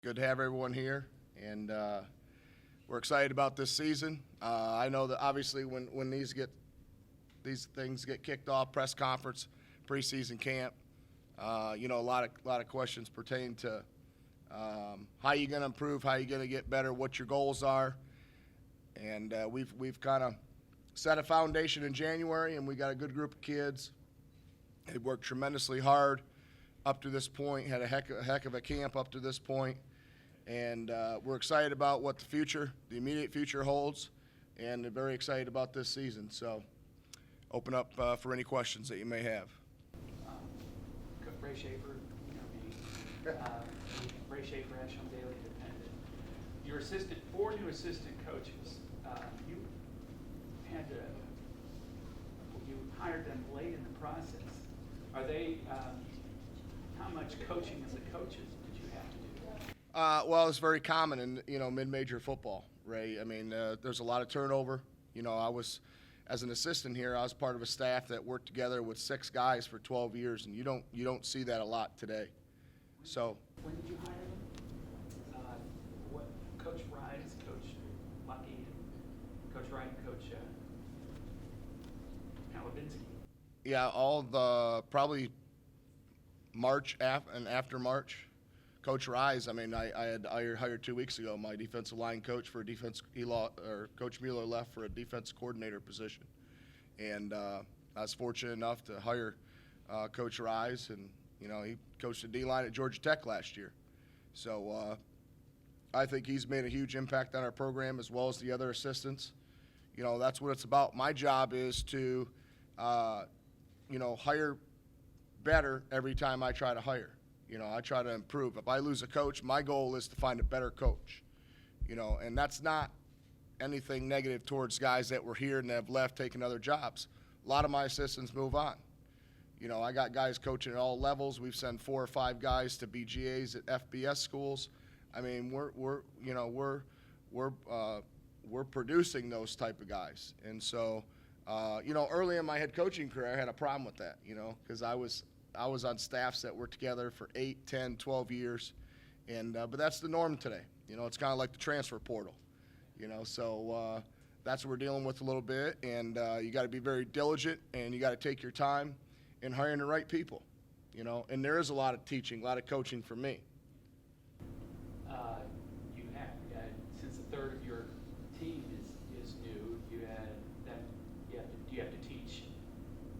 Good to have everyone here, and we're excited about this season. I know that obviously when these things get kicked off, press conference, preseason camp, a lot of questions pertain to how you going to improve, how you going to get better, what your goals are, and we've kind of set a foundation in January, and we got a good group of kids. They worked tremendously hard up to this point, had a heck of a camp up to this point. And we're excited about what the immediate future holds, and very excited about this season. So open up for any questions that you may have. Coach Ray Schaefer, Ray Schaefer, Ashland Daily Independent. Your four new assistant coaches, you hired them late in the process. Are they, how much coaching as a coaches did you have to do? Well, it's very common in mid-major football, Ray. I mean, there's a lot of turnover. As an assistant here, I was part of a staff that worked together with 6 guys for 12 years, and you don't see that a lot today. So. When did you hire them? Coach Rise, Coach Lucky, Coach Wright, and Coach Palavinsky? Yeah, all the probably March and after March. Coach Rise, I mean, I had hired 2 weeks ago my defensive line coach for Coach Mueller left for a defense coordinator position, and I was fortunate enough to hire Coach Rise, and he coached the D-line at Georgia Tech last year, so I think he's made a huge impact on our program as well as the other assistants. That's what it's about. My job is to hire better every time I try to hire. I try to improve. If I lose a coach, my goal is to find a better coach. And that's not anything negative towards guys that were here and have left, taking other jobs. A lot of my assistants move on. I got guys coaching at all levels. We've sent 4 or 5 guys to BGAs at FBS schools. I mean, we're producing those type of guys. And so, early in my head coaching career, I had a problem with that. Because I was on staffs that were together for 8, 10, 12 years, and but that's the norm today. It's kind of like the transfer portal. So that's what we're dealing with a little bit, and you got to be very diligent, and you got to take your time in hiring the right people. And there is a lot of teaching, a lot of coaching for me. You had since a third of your team is new. Do you have to teach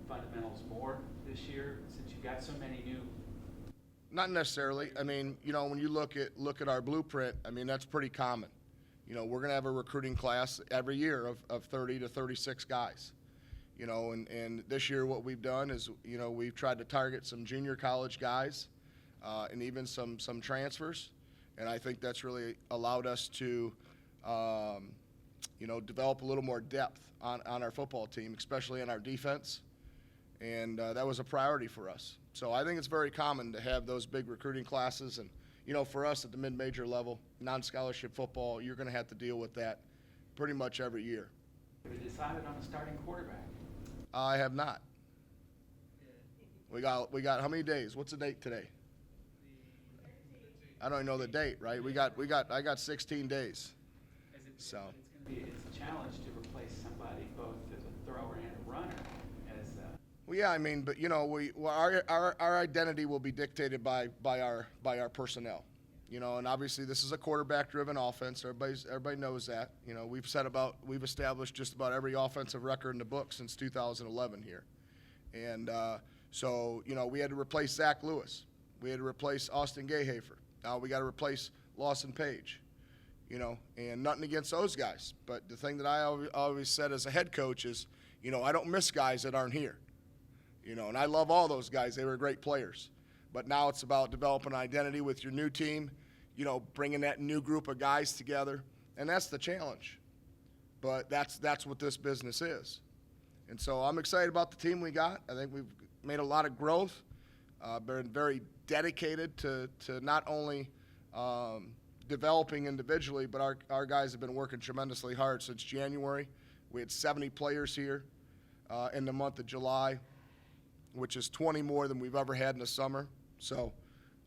fundamentals more this year since you've got so many new? Not necessarily. I mean, when you look at our blueprint, I mean, that's pretty common. We're going to have a recruiting class every year of 30 to 36 guys. And this year what we've done is, we've tried to target some junior college guys and even some transfers. And I think that's really allowed us to, develop a little more depth on our football team, especially on our defense. And that was a priority for us. So I think it's very common to have those big recruiting classes. And, for us at the mid-major level, non-scholarship football, you're going to have to deal with that pretty much every year. Have you decided on a starting quarterback? I have not. We got how many days? What's the date today? I don't even know the date, right? I got 16 days. So It's a challenge to replace somebody both as a thrower and a runner. Well, yeah, I mean, but our identity will be dictated by our personnel, and obviously this is a quarterback-driven offense. Everybody knows that. We've established just about every offensive record in the book since 2011 here, and so we had to replace Zach Lewis, we had to replace Austin Gayhafer. Now we got to replace Lawson Page, and nothing against those guys, but the thing that I always said as a head coach is, I don't miss guys that aren't here. And I love all those guys. They were great players. But now it's about developing an identity with your new team, bringing that new group of guys together. And that's the challenge. But that's what this business is. And so I'm excited about the team we got. I think we've made a lot of growth, been very dedicated to not only developing individually, but our guys have been working tremendously hard since January. We had 70 players here in the month of July, which is 20 more than we've ever had in the summer. So,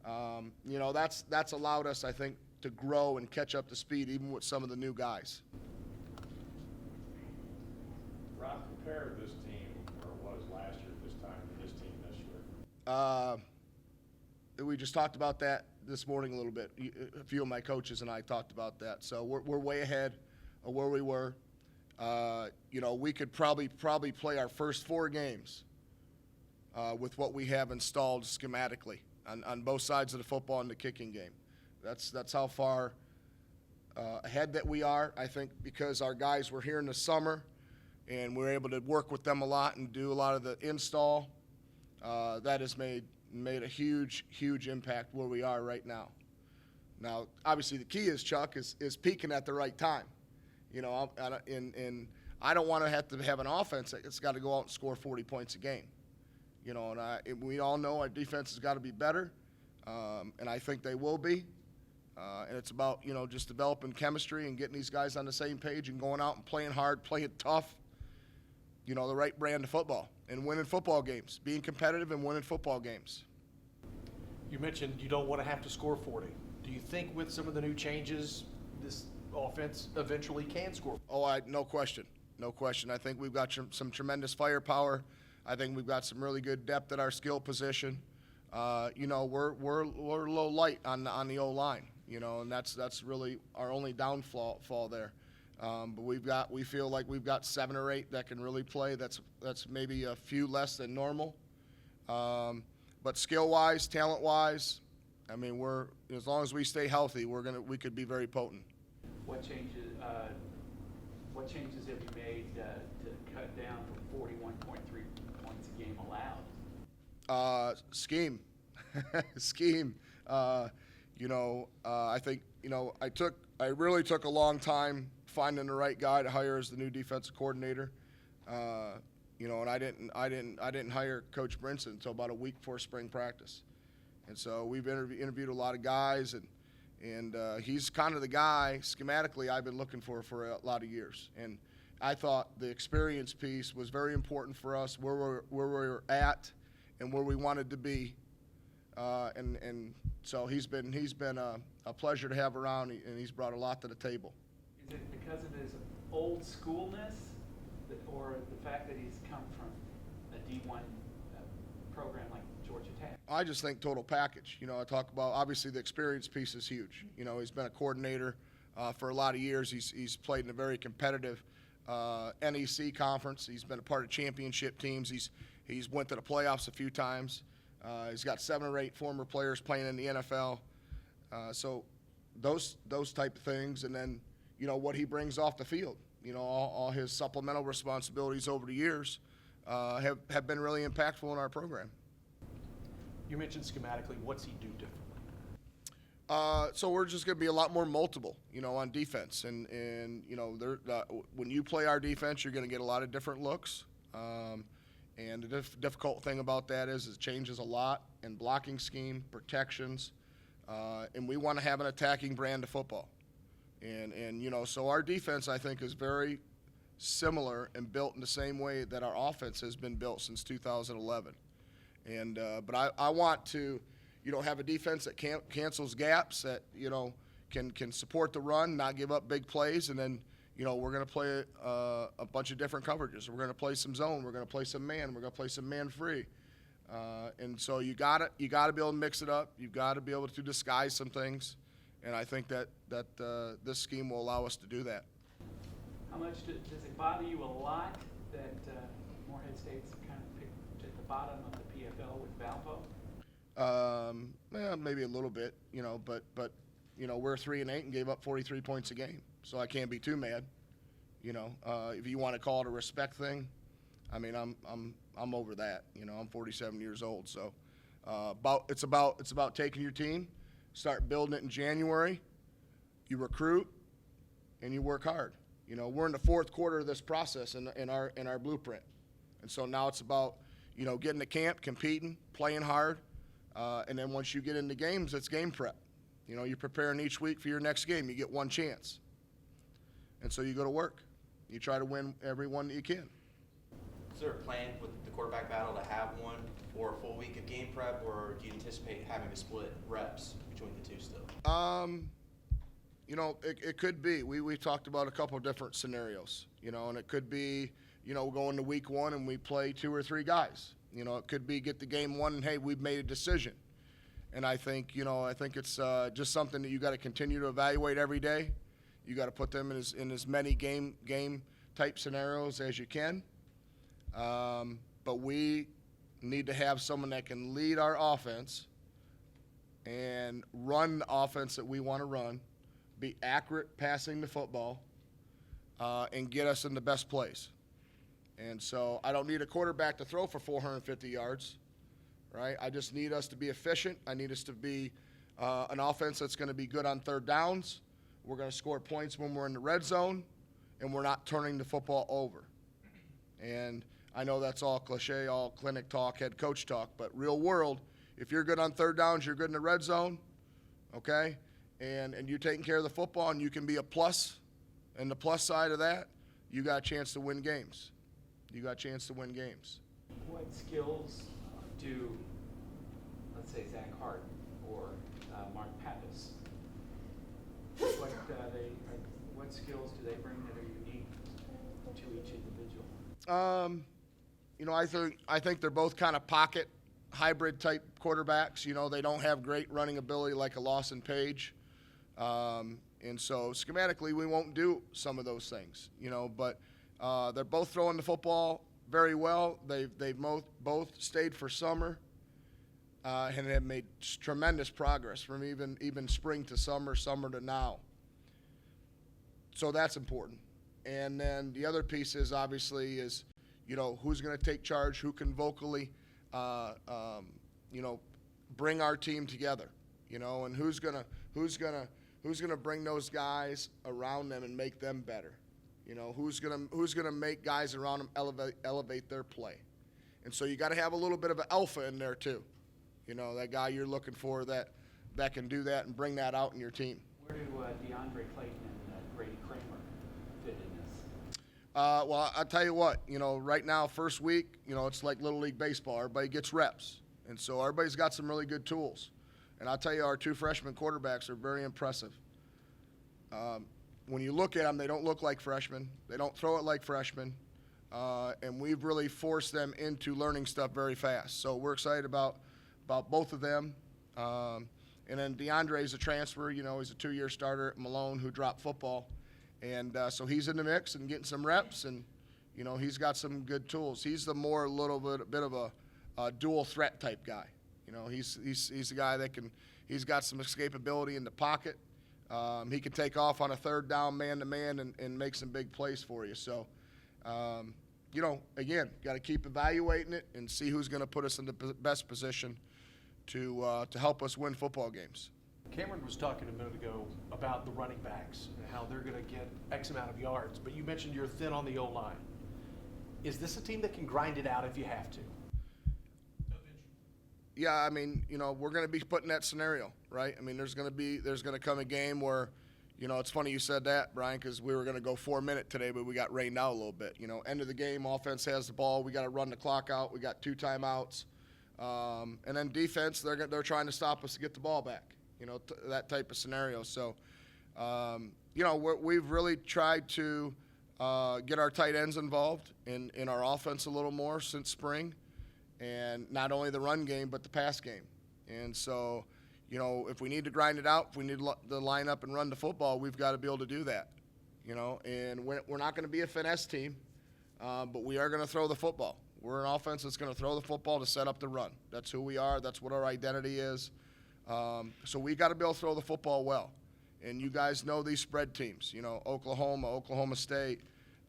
that's allowed us, I think, to grow and catch up to speed, even with some of the new guys. Rob, compare this team, or what was last year at this time, to this team this year. We just talked about that this morning a little bit. A few of my coaches and I talked about that. So we're way ahead of where we were. We could probably play our first 4 games with what we have installed schematically on both sides of the football and the kicking game. That's how far ahead that we are. I think because our guys were here in the summer and we were able to work with them a lot and do a lot of the install, that has made a huge impact where we are right now. Now, obviously, the key is, Chuck, is peaking at the right time. And I don't want to have an offense that's got to go out and score 40 points a game. And we all know our defense has got to be better, and I think they will be. And it's about, just developing chemistry and getting these guys on the same page and going out and playing hard, playing tough, the right brand of football and winning football games, being competitive and winning football games. You mentioned you don't want to have to score 40. Do you think with some of the new changes, this offense eventually can score? Oh, no question. No question. I think we've got some tremendous firepower. I think we've got some really good depth at our skill position. We're a little light on the O-line, and that's really our only downfall there. But we feel like we've got 7 or 8 that can really play. That's maybe a few less than normal. But skill-wise, talent-wise, I mean, as long as we stay healthy, we could be very potent. What changes have you made to cut down from 41.3 points a game allowed? Scheme. Scheme. I think, I really took a long time finding the right guy to hire as the new defensive coordinator. And I didn't hire Coach Brinson until about a week before spring practice. And so we've interviewed a lot of guys, and he's kind of the guy schematically I've been looking for a lot of years. And I thought the experience piece was very important for us, where we're at and where we wanted to be. And so he's been a pleasure to have around, and he's brought a lot to the table. Is it because of his old schoolness, or the fact that he's come from a D1 program like Georgia Tech? I just think total package. I talk about, obviously the experience piece is huge. He's been a coordinator for a lot of years. He's played in a very competitive NEC conference. He's been a part of championship teams. He's went to the playoffs a few times. He's got 7 or 8 former players playing in the NFL. So those type of things, and then what he brings off the field. All his supplemental responsibilities over the years have been really impactful in our program. You mentioned schematically. What's he do differently? So we're just going to be a lot more multiple, on defense. And when you play our defense, you're going to get a lot of different looks. And the difficult thing about that is it changes a lot in blocking scheme, protections, and we want to have an attacking brand of football. And so our defense, I think, is very similar and built in the same way that our offense has been built since 2011. But I want to, have a defense that cancels gaps, that, can support the run, not give up big plays, and then, we're going to play a bunch of different coverages. We're going to play some zone. We're going to play some man. We're going to play some man free. And so you got to be able to mix it up. You've got to be able to disguise some things. And I think that this scheme will allow us to do that. How much does it bother you a lot that Morehead State's kind of picked at the bottom of the PFL with Valpo? Maybe a little bit, but we're 3-8 and gave up 43 points a game, so I can't be too mad. If you want to call it a respect thing, I mean, I'm over that. I'm 47 years old, so it's about taking your team, start building it in January. You recruit, and you work hard. We're in the 4th quarter of this process in our blueprint, and so now it's about getting to camp, competing, playing hard, and then once you get into games, it's game prep. You're preparing each week for your next game. You get one chance, and so you go to work. You try to win every one that you can. Is there a plan with the quarterback battle to have one for a full week of game prep, or do you anticipate having to split reps between the two still? You know, it could be. We talked about a couple of different scenarios, you know, and it could be, you know, going to week 1 and we play 2 or 3 guys. You know, it could be get to game 1 and, hey, we've made a decision. And I think, you know, it's just something that you got to continue to evaluate every day. You got to put them in as many game type scenarios as you can. But we need to have someone that can lead our offense and run the offense that we want to run, be accurate passing the football, and get us in the best place. And so I don't need a quarterback to throw for 450 yards, right? I just need us to be efficient. I need us to be an offense that's going to be good on third downs. We're going to score points when we're in the red zone, and we're not turning the football over. And I know that's all cliche, all clinic talk, head coach talk, but real world, if you're good on third downs, you're good in the red zone, okay? And you're taking care of the football and you can be a plus, and the plus side of that, you got a chance to win games. You got a chance to win games. What skills do, let's say, Zach Hart or Mark Pappas, what skills do they bring that are unique to each individual? You know, I think they're both kind of pocket hybrid type quarterbacks. You know, they don't have great running ability like a Lawson Page. And so schematically we won't do some of those things, you know, but they're both throwing the football very well. They've both stayed for summer and have made tremendous progress from even spring to summer to now. So that's important. And then the other piece is obviously is, you know, who's going to take charge, who can vocally, you know, bring our team together, you know, and who's gonna bring those guys around them and make them better, you know, who's gonna make guys around them elevate their play, and so you got to have a little bit of an alpha in there too, you know, that guy you're looking for that can do that and bring that out in your team. Where do DeAndre Clayton and Grady Kramer fit in this? Well, I'll tell you what, you know, right now, first week, you know, it's like Little League Baseball. Everybody gets reps. And so everybody's got some really good tools. And I'll tell you, our 2 freshman quarterbacks are very impressive. When you look at them, they don't look like freshmen. They don't throw it like freshmen. And we've really forced them into learning stuff very fast. So we're excited about both of them. And then DeAndre's a transfer. You know, he's a 2-year starter at Malone who dropped football. And so he's in the mix and getting some reps, and, you know, he's got some good tools. He's the more little bit of a dual threat type guy. You know, he's a guy that he's got some escapability in the pocket. He can take off on a third down man-to-man and make some big plays for you. So, you know, again, got to keep evaluating it and see who's going to put us in the best position to help us win football games. Cameron was talking a minute ago about the running backs and how they're going to get X amount of yards, but you mentioned you're thin on the O-line. Is this a team that can grind it out if you have to? Yeah, I mean, you know, we're going to be put in that scenario, right? I mean, there's going to come a game where, you know, it's funny you said that, Brian, because we were going to go 4-minute today, but we got rained out a little bit. You know, end of the game, offense has the ball. We got to run the clock out. We got 2 timeouts. And then defense, they're trying to stop us to get the ball back. You know, that type of scenario. So, you know, we've really tried to get our tight ends involved in our offense a little more since spring, and not only the run game but the pass game. And so, you know, if we need to grind it out, if we need to line up and run the football, we've got to be able to do that. You know, and we're not going to be a finesse team, but we are going to throw the football. We're an offense that's going to throw the football to set up the run. That's who we are. That's what our identity is. So we got to be able to throw the football well. And you guys know these spread teams, you know, Oklahoma State,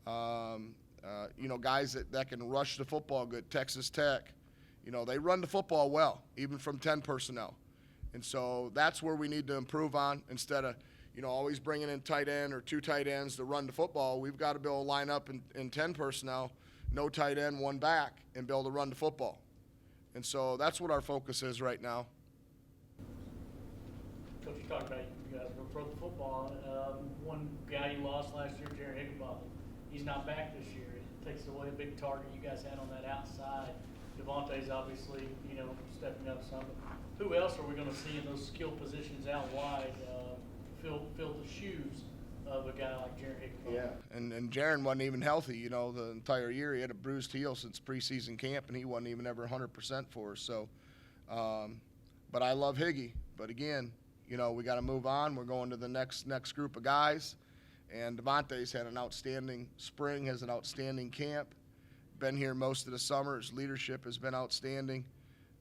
you know, guys that can rush the football good, Texas Tech, you know, they run the football well, even from 10 personnel. And so that's where we need to improve on. Instead of, you know, always bringing in tight end or 2 tight ends to run the football, we've got to be able to line up in 10 personnel, no tight end, 1 back, and be able to run the football. And so that's what our focus is right now. Coach, you talked about you guys going to throw the football. One guy you lost last year, Jared Higginbotham, he's not back this year. It takes away a big target you guys had on that outside. Devontae's obviously, you know, stepping up some. Who else are we going to see in those skill positions out wide fill the shoes of a guy like Jared Hickenbottom. Yeah, and Jaron wasn't even healthy, you know, the entire year. He had a bruised heel since preseason camp, and he wasn't even ever 100% for us. So, but I love Higgy. But again, you know, we got to move on. We're going to the next group of guys. And Devontae's had an outstanding spring, has an outstanding camp. Been here most of the summer. His leadership has been outstanding.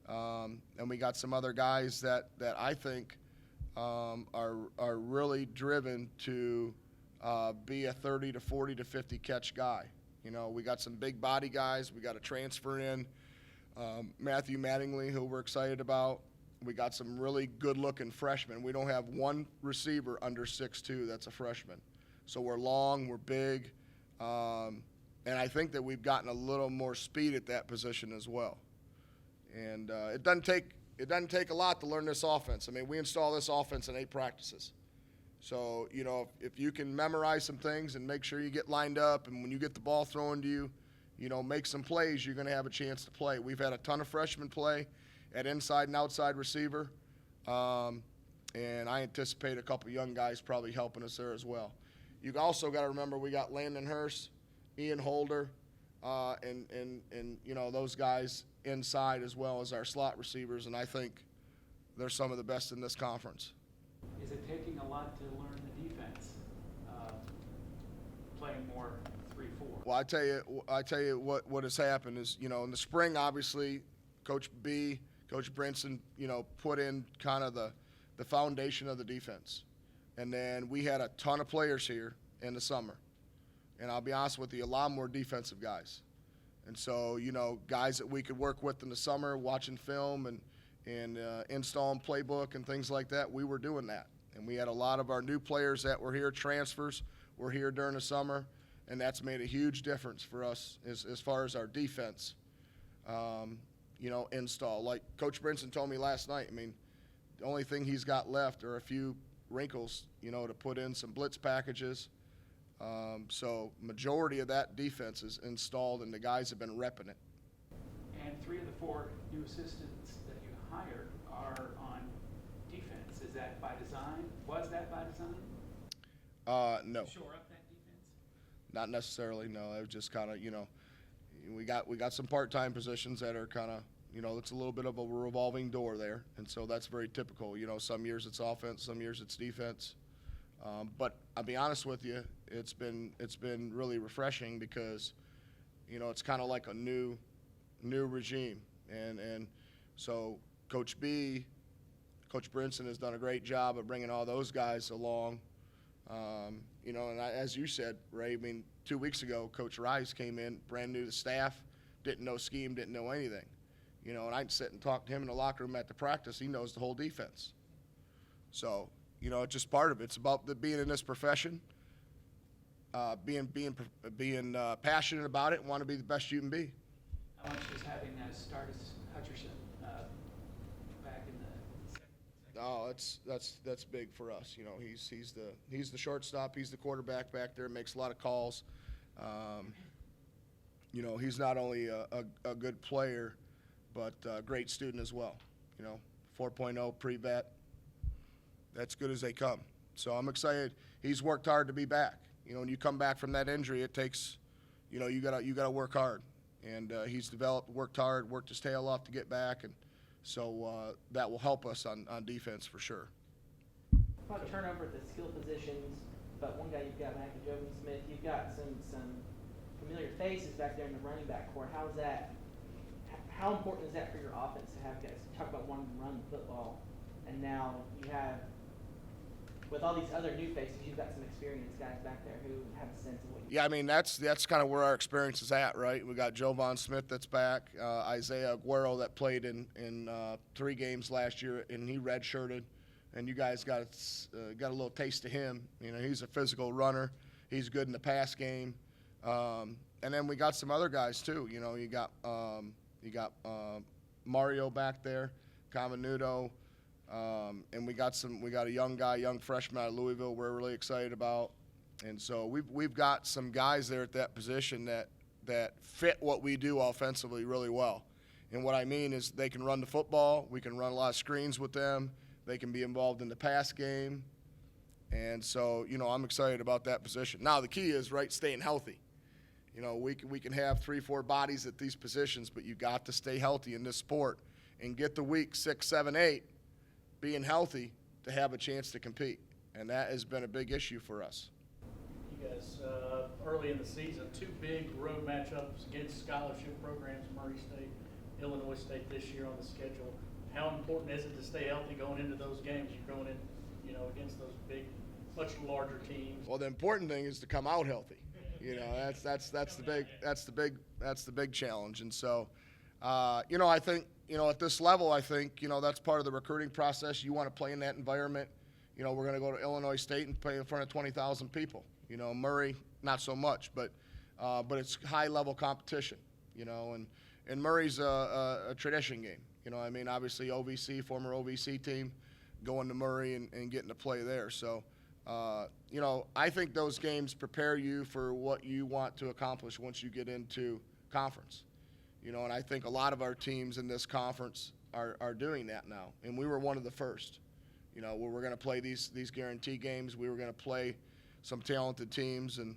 And we got some other guys that I think are really driven to be a 30 to 40 to 50 catch guy. You know, we got some big body guys. We got a transfer in, Matthew Mattingly, who we're excited about. We got some really good-looking freshmen. We don't have one receiver under 6'2" that's a freshman. So we're long, we're big, and I think that we've gotten a little more speed at that position as well. And it doesn't take a lot to learn this offense. I mean, we install this offense in 8 practices. So, you know, if you can memorize some things and make sure you get lined up, and when you get the ball thrown to you, you know, make some plays, you're going to have a chance to play. We've had a ton of freshmen play at inside and outside receiver, and I anticipate a couple young guys probably helping us there as well. You've also got to remember we got Landon Hurst, Ian Holder, and you know, those guys inside as well as our slot receivers, and I think they're some of the best in this conference. Is it taking a lot to learn the defense, playing more 3-4? Well, I tell you what has happened is, you know, in the spring, obviously, Coach Brinson, you know, put in kind of the foundation of the defense. And then we had a ton of players here in the summer. And I'll be honest with you, a lot more defensive guys. And so, you know, guys that we could work with in the summer, watching film and installing playbook and things like that, we were doing that. And we had a lot of our new players that were here, transfers, were here during the summer, and that's made a huge difference for us as far as our defense, you know, install. Like Coach Brinson told me last night, I mean, the only thing he's got left are a few wrinkles, you know, to put in some blitz packages. So majority of that defense is installed, and the guys have been repping it. And 3 of the 4 new assistants that you hired are on defense. Is that by design? Was that by design? No, Shore up that defense? not necessarily. No, it was just kind of, you know, we got some part-time positions that are kind of, you know, it's a little bit of a revolving door there, and so that's very typical. You know, some years it's offense, some years it's defense. But I'll be honest with you, it's been really refreshing because, you know, it's kind of like a new regime, and so Coach Brinson has done a great job of bringing all those guys along. You know, and as you said, Ray, I mean, 2 weeks ago, Coach Rice came in, brand new to staff, didn't know scheme, didn't know anything. You know, and I'd sit and talk to him in the locker room at the practice. He knows the whole defense. So, you know, it's just part of it. It's about being in this profession, being passionate about it, and want to be the best you can be. How much is having Stardust Hutcherson back in the second? Oh, that's big for us. You know, he's the shortstop. He's the quarterback back there. Makes a lot of calls. You know, he's not only a good player, but a great student as well. You know, 4.0 pre-vet. That's good as they come. So I'm excited. He's worked hard to be back. You know, when you come back from that injury, it takes, you know, you gotta work hard. And he's worked hard, worked his tail off to get back, and so that will help us on defense for sure. About turnover at the skill positions, but one guy you've got back in Jovan Smith, you've got some familiar faces back there in the running back core. How important is that for your offense to have guys? You talk about wanting to run football, and now you have, with all these other new faces, you've got some experienced guys back there who have a sense of what you Yeah, I mean, that's kind of where our experience is at, right? We got Jovan Smith that's back, Isaiah Aguero that played in 3 games last year, and he redshirted. And you guys got a little taste of him. You know, he's a physical runner. He's good in the pass game. And then we got some other guys too. You know, you got Mario back there, Cavanudo. And we got a young freshman out of Louisville we're really excited about. And so we've got some guys there at that position that fit what we do offensively really well. And what I mean is they can run the football. We can run a lot of screens with them. They can be involved in the pass game. And so, I'm excited about that position. Now, the key is, right, staying healthy. We can have 3-4 bodies at these positions, but you got to stay healthy in this sport and get the week 6, 7, 8 being healthy to have a chance to compete. And that has been a big issue for us. You guys, early in the season, 2 big road matchups against scholarship programs, Murray State, Illinois State this year on the schedule. How important is it to stay healthy going into those games? You're going in, against those big, much larger teams. Well, the important thing is to come out healthy. That's the big challenge. And so, I think, at this level, I think, that's part of the recruiting process. You want to play in that environment. We're going to go to Illinois State and play in front of 20,000 people. Murray, not so much, but it's high-level competition, and Murray's a tradition game. Obviously OVC, former OVC team, going to Murray and getting to play there. So, I think those games prepare you for what you want to accomplish once you get into conference. And I think a lot of our teams in this conference are doing that now, and we were one of the first. Where we're going to play these guarantee games. We were going to play some talented teams, and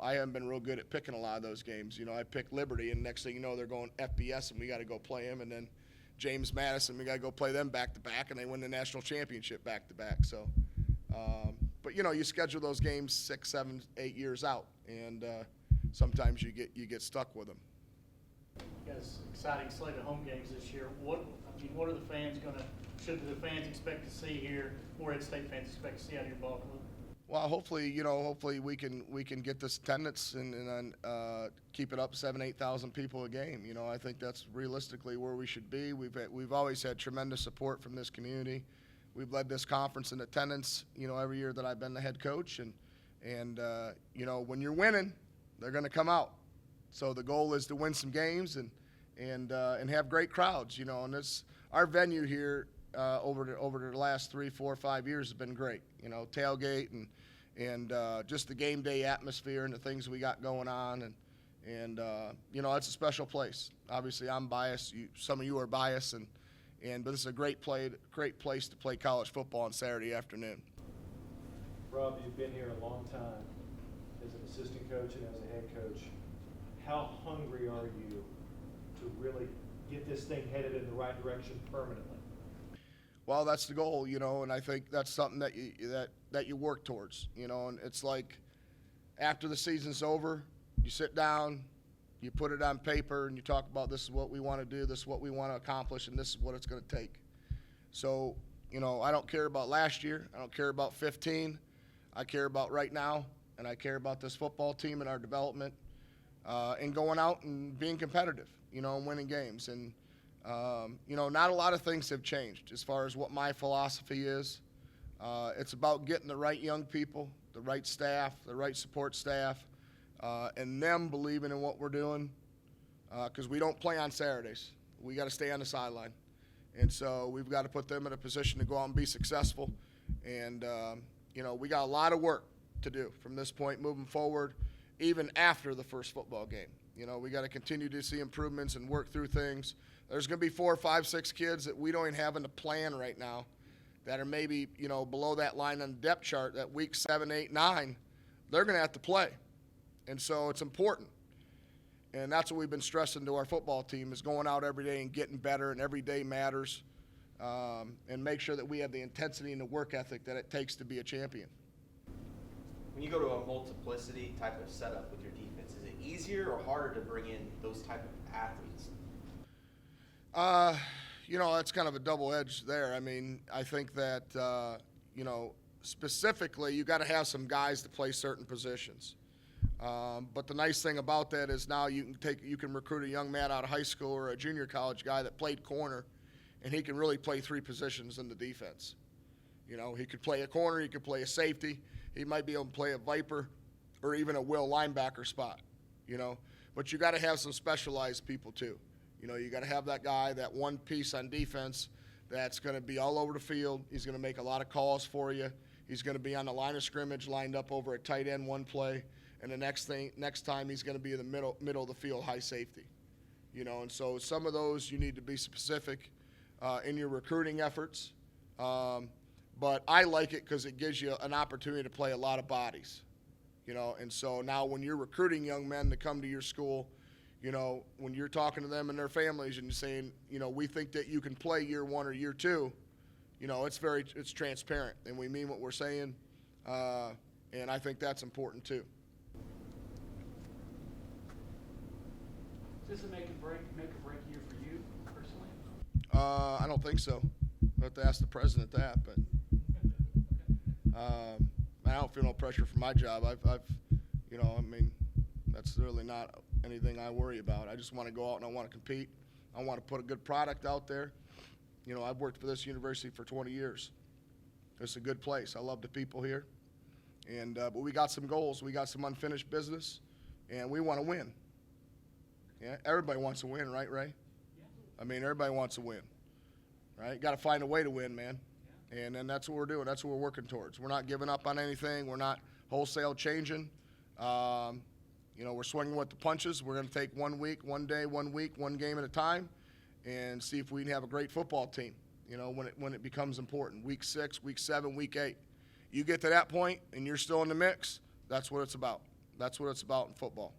I haven't been real good at picking a lot of those games. I picked Liberty, and next thing you know, they're going FBS, and we got to go play them, and then James Madison, we got to go play them back to back, and they win the national championship back to back. So, but you schedule those games 6, 7, 8 years out, and sometimes you get stuck with them. You guys, exciting slate of home games this year. What are the fans should the fans expect to see here? Morehead State fans expect to see out of your ball club? Well, hopefully we can get this attendance and keep it up 7,000 to 8,000 people a game. I think that's realistically where we should be. We've always had tremendous support from this community. We've led this conference in attendance, every year that I've been the head coach, and when you're winning, they're going to come out. So the goal is to win some games and have great crowds. And our venue here over the last 3, 4, 5 years has been great. Tailgate and just the game day atmosphere and the things we got going on, and it's a special place. Obviously, I'm biased. Some of you are biased, but this is a great place to play college football on Saturday afternoon. Rob, you've been here a long time as an assistant coach and as a head coach. How hungry are you to really get this thing headed in the right direction permanently? Well, that's the goal, and I think that's something that you work towards, and it's like after the season's over, you sit down, you put it on paper, and you talk about this is what we want to do, this is what we want to accomplish, and this is what it's going to take. So, I don't care about last year, I don't care about 15, I care about right now, and I care about this football team and our development, and going out and being competitive, and winning games. And not a lot of things have changed as far as what my philosophy is. It's about getting the right young people, the right staff, the right support staff, and them believing in what we're doing, because we don't play on Saturdays. We got to stay on the sideline. And so we've got to put them in a position to go out and be successful. And, we got a lot of work to do from this point moving forward, even after the first football game. We got to continue to see improvements and work through things. There's going to be 4, 5, 6 kids that we don't even have in the plan right now that are maybe, below that line on the depth chart, that week 7, 8, 9, they're going to have to play. And so it's important. And that's what we've been stressing to our football team, is going out every day and getting better, and every day matters, and make sure that we have the intensity and the work ethic that it takes to be a champion. When you go to a multiplicity type of setup with your defense, is it easier or harder to bring in those type of athletes? That's kind of a double edge there. I think that, specifically you got to have some guys to play certain positions. But the nice thing about that is now you can recruit a young man out of high school or a junior college guy that played corner, and he can really play 3 positions in the defense. He could play a corner, he could play a safety, he might be able to play a viper or even a will linebacker spot, But you got to have some specialized people too. You got to have that guy, that one piece on defense that's going to be all over the field. He's going to make a lot of calls for you. He's going to be on the line of scrimmage, lined up over a tight end one play, and the next time he's going to be in the middle of the field, high safety. And so some of those you need to be specific in your recruiting efforts. but I like it because it gives you an opportunity to play a lot of bodies, you know. And so now when you're recruiting young men to come to your school, you know, when you're talking to them and their families and you're saying, you know, we think that you can play year 1 or year 2, you know, it's transparent and we mean what we're saying, and I think that's important too. Is this a make or break year for you personally? I don't think so. I'll have to ask the president that, but I don't feel no pressure for my job. I've, you know, I mean, that's really not anything I worry about. I just want to go out and I want to compete. I want to put a good product out there. You know, I've worked for this university for 20 years. It's a good place. I love the people here, and but we got some goals. We got some unfinished business, and we want to win. Yeah, everybody wants to win, right, Ray? I mean, everybody wants to win, right? Got to find a way to win, man. And that's what we're doing. That's what we're working towards. We're not giving up on anything. We're not wholesale changing. You know, we're swinging with the punches. We're going to take 1 week, 1 day, 1 week, 1 game at a time, and see if we can have a great football team. You know, when it becomes important. Week 6, week 7, week 8. You get to that point and you're still in the mix. That's what it's about. That's what it's about in football.